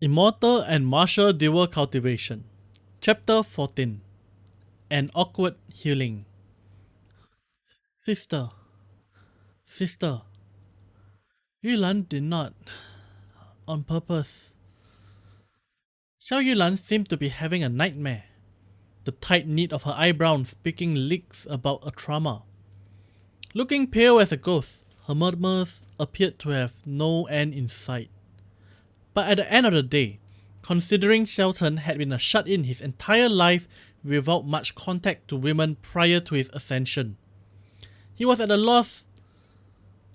Immortal and Martial Dual Cultivation. Chapter 14. An Awkward Healing. Sister. Yulan did not. On purpose. Xiao Yulan seemed to be having a nightmare. The tight knit of her eyebrows speaking leaks about a trauma. Looking pale as a ghost, her murmurs appeared to have no end in sight. But at the end of the day, considering Shelton had been a shut-in his entire life without much contact to women prior to his ascension, he was at a loss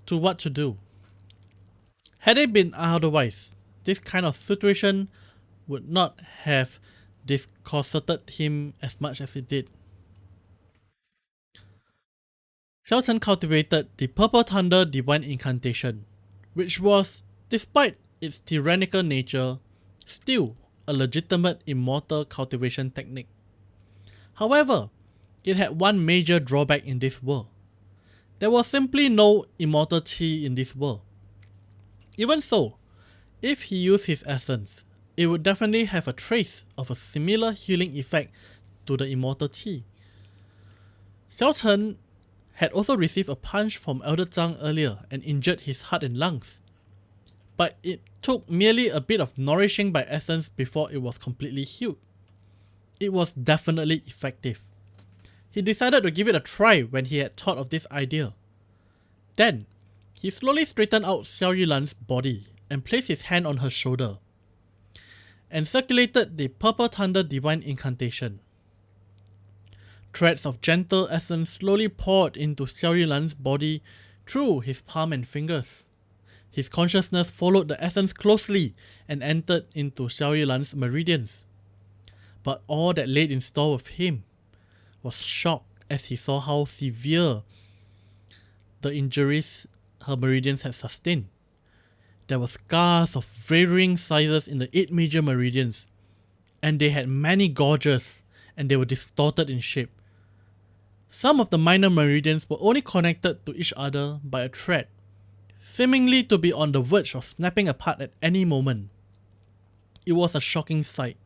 to what to do. Had it been otherwise, this kind of situation would not have disconcerted him as much as it did. Shelton cultivated the Purple Thunder Divine Incantation, which was, despite its tyrannical nature, still a legitimate immortal cultivation technique. However, it had one major drawback in this world. There was simply no immortal chi in this world. Even so, if he used his essence, it would definitely have a trace of a similar healing effect to the immortal chi. Xiao had also received a punch from Elder Zhang earlier and injured his heart and lungs. But it took merely a bit of nourishing by essence before it was completely healed. It was definitely effective. He decided to give it a try when he had thought of this idea. Then, he slowly straightened out Xiao Yulan's body and placed his hand on her shoulder and circulated the Purple Thunder Divine Incantation. Threads of gentle essence slowly poured into Xiao Yulan's body through his palm and fingers. His consciousness followed the essence closely and entered into Xiao Yulan's meridians. But all that lay in store with him was shock as he saw how severe the injuries her meridians had sustained. There were scars of varying sizes in the 8 major meridians, and they had many gouges, and they were distorted in shape. Some of the minor meridians were only connected to each other by a thread, seemingly to be on the verge of snapping apart at any moment. It was a shocking sight.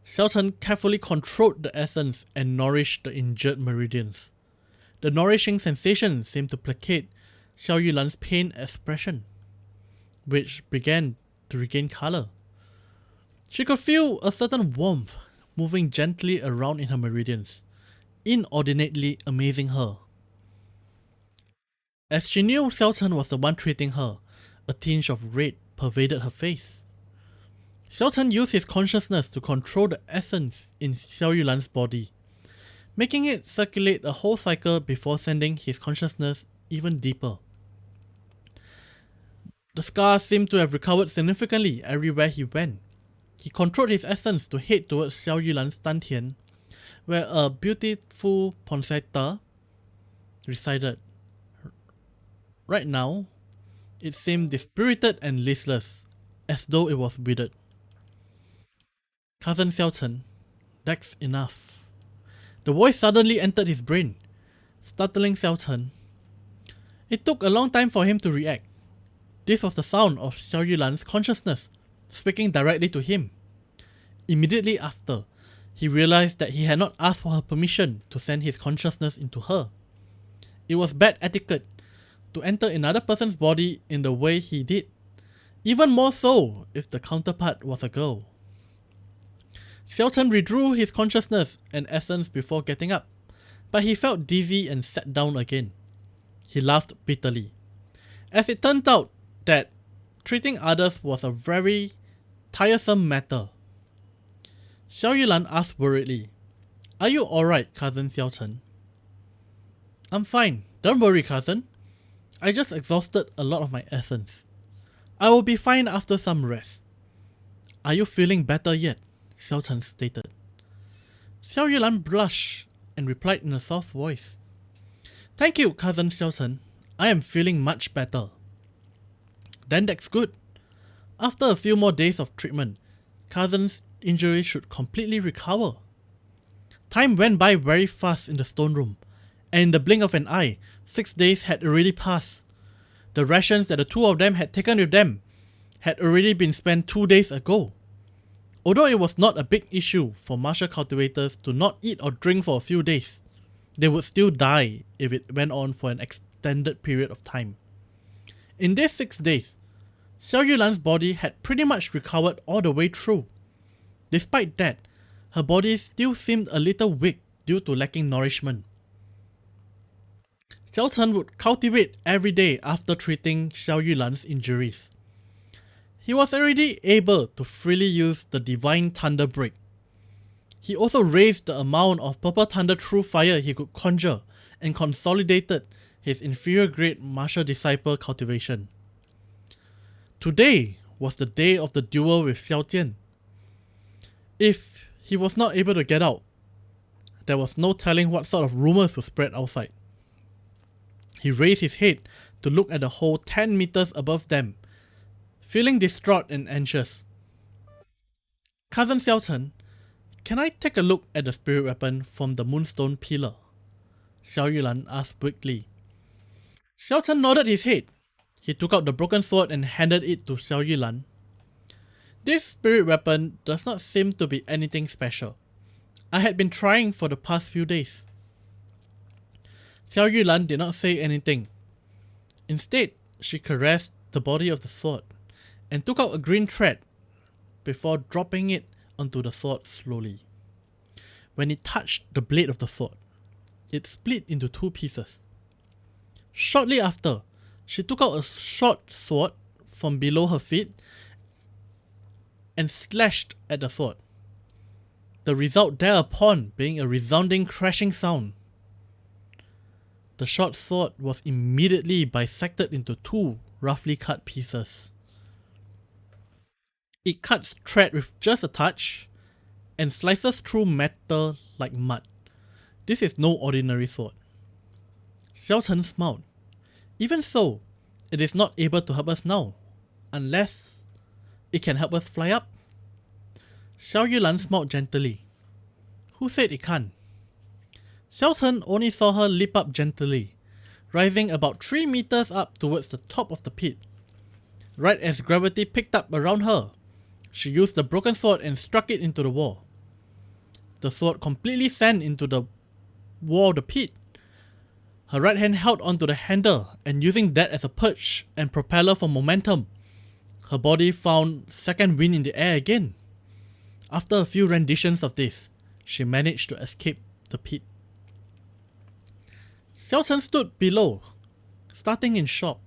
Shelton carefully controlled the essence and nourished the injured meridians. The nourishing sensation seemed to placate Xiao Yulan's pain expression, which began to regain color. She could feel a certain warmth moving gently around in her meridians, inordinately amazing her. As she knew Shelton was the one treating her, a tinge of red pervaded her face. Shelton used his consciousness to control the essence in Xiao Yulan's body, making it circulate a whole cycle before sending his consciousness even deeper. The scars seemed to have recovered significantly everywhere he went. He controlled his essence to head towards Xiao Yulan's dantian, where a beautiful poinsettia resided. Right now, it seemed dispirited and listless, as though it was withered. Cousin Shelton, that's enough. The voice suddenly entered his brain, startling Shelton. It took a long time for him to react. This was the sound of Xiao Yulan's consciousness, speaking directly to him. Immediately after, he realized that he had not asked for her permission to send his consciousness into her. It was bad etiquette to enter another person's body in the way he did, even more so if the counterpart was a girl. Shelton withdrew his consciousness and essence before getting up, but he felt dizzy and sat down again. He laughed bitterly, as it turned out that treating others was a very tiresome matter. Xiao Yulan asked worriedly, "Are you alright, Cousin Shelton?" "I'm fine, don't worry, cousin. I just exhausted a lot of my essence. I will be fine after some rest." "Are you feeling better yet?" Shelton stated. Xiao Yulan blushed and replied in a soft voice, "Thank you, Cousin Shelton. I am feeling much better." "Then that's good. After a few more days of treatment, Cousin's injury should completely recover." Time went by very fast in the stone room, and in the blink of an eye, 6 days had already passed. The rations that the two of them had taken with them had already been spent 2 days ago. Although it was not a big issue for martial cultivators to not eat or drink for a few days, they would still die if it went on for an extended period of time. In these 6 days, Xiao Yulan's body had pretty much recovered all the way through. Despite that, her body still seemed a little weak due to lacking nourishment. Xiao Chen would cultivate every day after treating Xiao Yulan's injuries. He was already able to freely use the Divine Thunder Break. He also raised the amount of Purple Thunder through fire he could conjure and consolidated his inferior grade martial disciple cultivation. Today was the day of the duel with Xiao Jian. If he was not able to get out, there was no telling what sort of rumors would spread outside. He raised his head to look at the hole 10 meters above them, feeling distraught and anxious. "Cousin Xiao Chen, can I take a look at the spirit weapon from the Moonstone Pillar?" Xiao Yulan asked weakly. Xiao Chen nodded his head. He took out the broken sword and handed it to Xiao Yulan. "This spirit weapon does not seem to be anything special. I had been trying for the past few days." Xiao Yulan did not say anything. Instead, she caressed the body of the sword and took out a green thread before dropping it onto the sword slowly. When it touched the blade of the sword, it split into 2 pieces. Shortly after, she took out a short sword from below her feet and slashed at the sword, the result thereupon being a resounding crashing sound. The short sword was immediately bisected into 2 roughly cut pieces. It cuts thread with just a touch and slices through metal like mud. This is no ordinary sword. Xiao Chen smiled. "Even so, it is not able to help us now, unless it can help us fly up." Xiao Yulan smiled gently. "Who said it can't?" Xiao Chen only saw her leap up gently, rising about 3 meters up towards the top of the pit. Right as gravity picked up around her, she used the broken sword and struck it into the wall. The sword completely sank into the wall of the pit. Her right hand held onto the handle, and using that as a perch and propeller for momentum, her body found second wind in the air again. After a few renditions of this, she managed to escape the pit. Xiao Chen stood below, starting in shock.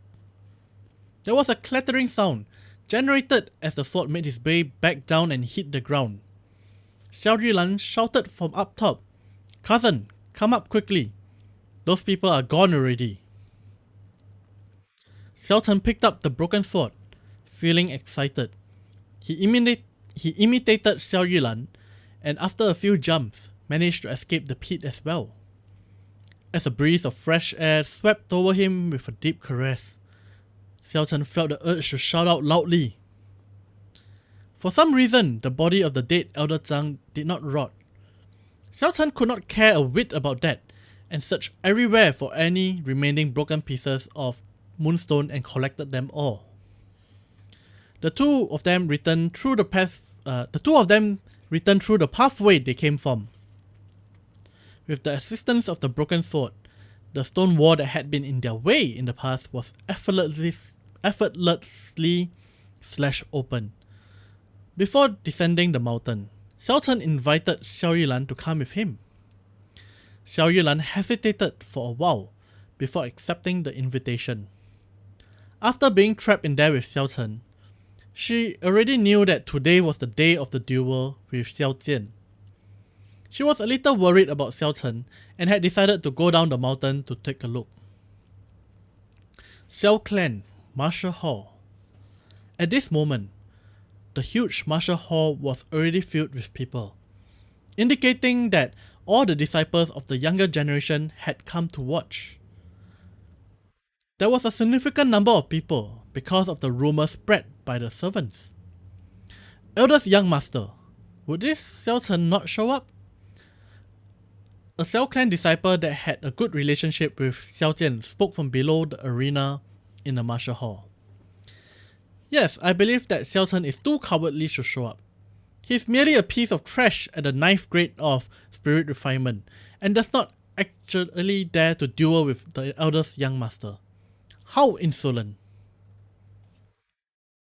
There was a clattering sound generated as the sword made its way back down and hit the ground. Xiao Yulan shouted from up top, "Cousin, come up quickly. Those people are gone already." Xiao Chen picked up the broken sword, feeling excited. He imitated Xiao Yulan, and after a few jumps, managed to escape the pit as well. As a breeze of fresh air swept over him with a deep caress, Xiao Chen felt the urge to shout out loudly. For some reason, the body of the dead Elder Zhang did not rot. Xiao Chen could not care a whit about that, and searched everywhere for any remaining broken pieces of Moonstone and collected them all. The two of them returned through the pathway they came from. With the assistance of the broken sword, the stone wall that had been in their way in the past was effortlessly slashed open. Before descending the mountain, Xiao Chen invited Xiao Yulan to come with him. Xiao Yulan hesitated for a while before accepting the invitation. After being trapped in there with Xiao Chen, she already knew that today was the day of the duel with Xiao Jian. She was a little worried about Xiao Chen and had decided to go down the mountain to take a look. Xiao Clan Martial Hall. At this moment, the huge martial hall was already filled with people, indicating that all the disciples of the younger generation had come to watch. There was a significant number of people because of the rumors spread by the servants. Elder's young master, would this Xiao Chen not show up? A Xiao Clan disciple that had a good relationship with Xiao Jian spoke from below the arena in the martial hall. Yes, I believe that Xiao is too cowardly to show up. He's merely a piece of trash at the 9th grade of spirit refinement, and does not actually dare to duel with the Elder's young master. How insolent.